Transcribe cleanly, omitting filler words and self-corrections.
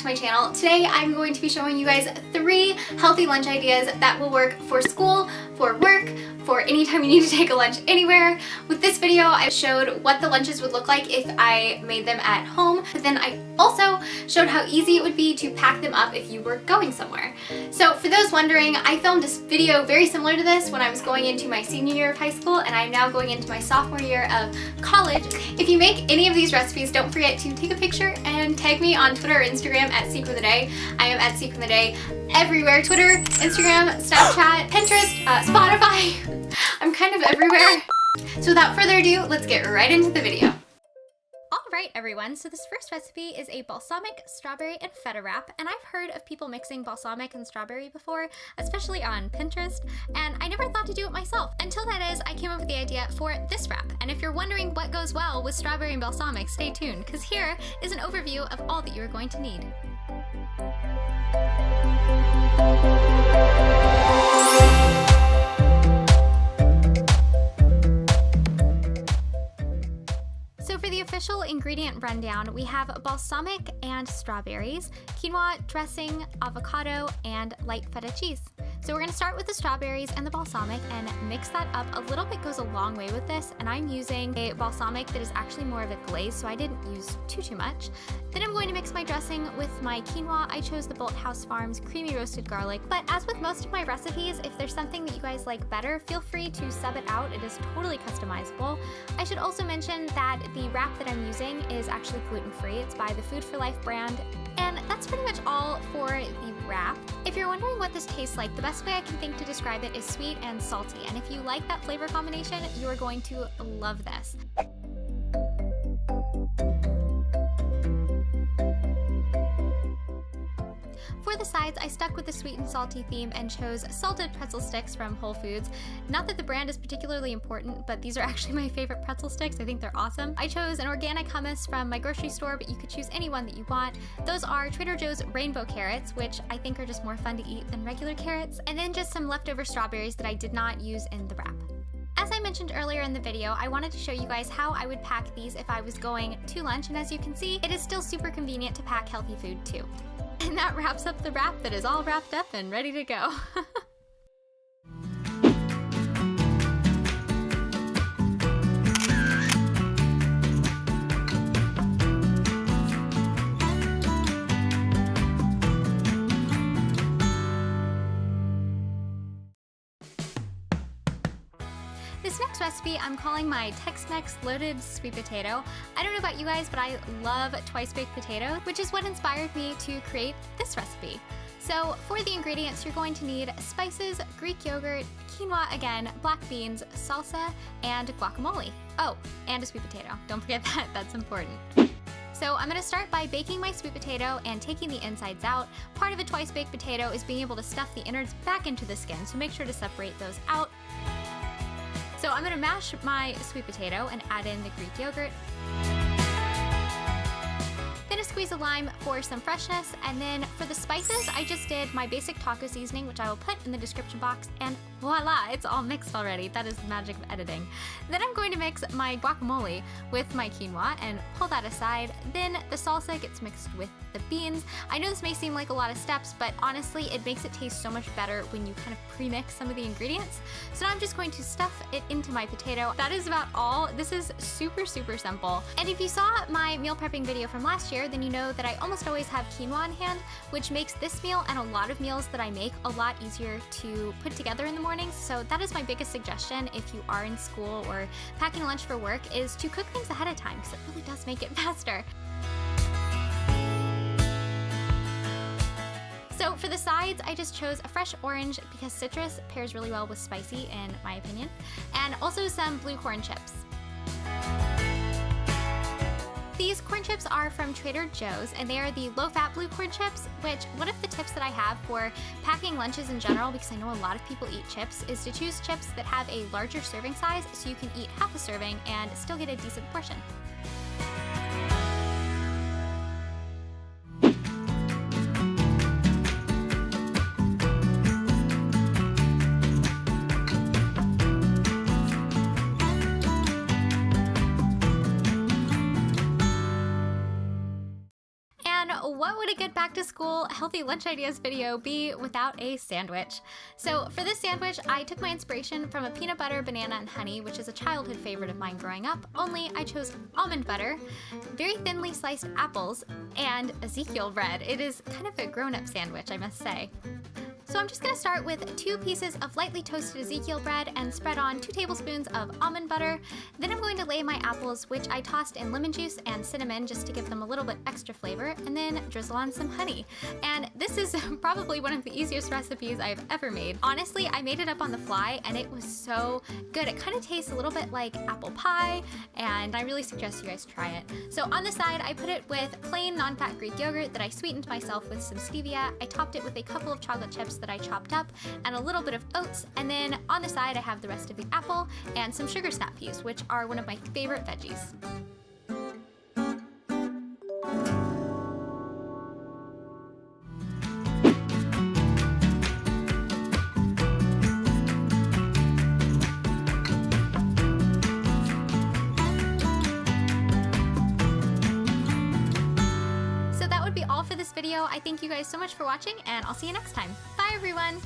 my channel. Today I'm going to be showing you guys 3 healthy lunch ideas that will work for school, for work, for anytime you need to take a lunch anywhere. With this video, I showed what the lunches would look like if I made them at home, but then I also showed how easy it would be to pack them up if you were going somewhere. So for those wondering, I filmed this video very similar to this when I was going into my senior year of high school, and I'm now going into my sophomore year of college. If you make any of these recipes, don't forget to take a picture and tag me on Twitter or Instagram at @SeekWithAday. I am at @SeekWithAday everywhere. Twitter, Instagram, Snapchat, Pinterest, Spotify. I'm kind of everywhere. So without further ado, let's get right into the video. Alright everyone, so this first recipe is a balsamic strawberry and feta wrap, and I've heard of people mixing balsamic and strawberry before, especially on Pinterest, and I never thought to do it myself. Until that is, I came up with the idea for this wrap, and if you're wondering what goes well with strawberry and balsamic, stay tuned, because here is an overview of all that you are going to need. So for the official ingredient rundown, we have balsamic and strawberries, quinoa, dressing, avocado, and light feta cheese. So we're going to start with the strawberries and the balsamic and mix that up. A little bit goes a long way with this, and I'm using a balsamic that is actually more of a glaze, so I didn't use too much. Then I'm going to mix my dressing with my quinoa. I chose the Bolthouse Farms creamy roasted garlic, but as with most of my recipes, if there's something that you guys like better, feel free to sub it out. It is totally customizable. I should also mention that the wrap that I'm using is actually gluten-free. It's by the Food for Life brand. And that's pretty much all for the wrap. If you're wondering what this tastes like, the best way I can think to describe it is sweet and salty. And if you like that flavor combination, you are going to love this. For the sides, I stuck with the sweet and salty theme and chose salted pretzel sticks from Whole Foods. Not that the brand is particularly important, but these are actually my favorite pretzel sticks. I think they're awesome. I chose an organic hummus from my grocery store, but you could choose any one that you want. Those are Trader Joe's rainbow carrots, which I think are just more fun to eat than regular carrots, and then just some leftover strawberries that I did not use in the wrap. As I mentioned earlier in the video, I wanted to show you guys how I would pack these if I was going to lunch, and as you can see, it is still super convenient to pack healthy food too. And that wraps up the wrap that is all wrapped up and ready to go. This next recipe I'm calling my Tex-Mex loaded sweet potato. I don't know about you guys, but I love twice baked potatoes, which is what inspired me to create this recipe. So for the ingredients, you're going to need spices, Greek yogurt, quinoa again, black beans, salsa, and guacamole. Oh, and a sweet potato. Don't forget that, that's important. So I'm going to start by baking my sweet potato and taking the insides out. Part of a twice baked potato is being able to stuff the innards back into the skin, so make sure to separate those out. So I'm going to mash my sweet potato and add in the Greek yogurt. Then a squeeze of lime for some freshness, and then for the spices, I just did my basic taco seasoning, which I will put in the description box, and voila, it's all mixed already. That is the magic of editing. Then I'm going to mix my guacamole with my quinoa and pull that aside. Then the salsa gets mixed with the beans. I know this may seem like a lot of steps, but honestly, it makes it taste so much better when you kind of pre-mix some of the ingredients. So now I'm just going to stuff it into my potato. That is about all. This is super, super simple. And if you saw my meal prepping video from last year, then you know that I almost always have quinoa on hand, which makes this meal and a lot of meals that I make a lot easier to put together in the mornings. So that is my biggest suggestion if you are in school or packing lunch for work, is to cook things ahead of time, because it really does make it faster. So for the sides, I just chose a fresh orange because citrus pairs really well with spicy in my opinion, and also some blue corn chips. These corn chips are from Trader Joe's, and they are the low-fat blue corn chips, which one of the tips that I have for packing lunches in general, because I know a lot of people eat chips, is to choose chips that have a larger serving size so you can eat half a serving and still get a decent portion. what would a good back to school healthy lunch ideas video be without a sandwich? So for this sandwich, I took my inspiration from a peanut butter, banana, and honey, which is a childhood favorite of mine growing up, only I chose almond butter, very thinly sliced apples, and Ezekiel bread. It is kind of a grown-up sandwich, I must say. So I'm just gonna start with 2 pieces of lightly toasted Ezekiel bread and spread on 2 tablespoons of almond butter. Then I'm going to lay my apples, which I tossed in lemon juice and cinnamon just to give them a little bit extra flavor, and then drizzle on some honey. And this is probably one of the easiest recipes I've ever made. Honestly, I made it up on the fly and it was so good. It kind of tastes a little bit like apple pie, and I really suggest you guys try it. So on the side, I put it with plain non-fat Greek yogurt that I sweetened myself with some stevia. I topped it with a couple of chocolate chips that I chopped up and a little bit of oats, and then on the side I have the rest of the apple and some sugar snap peas, which are one of my favorite veggies. All for this video. I thank you guys so much for watching, and I'll see you next time. Bye everyone!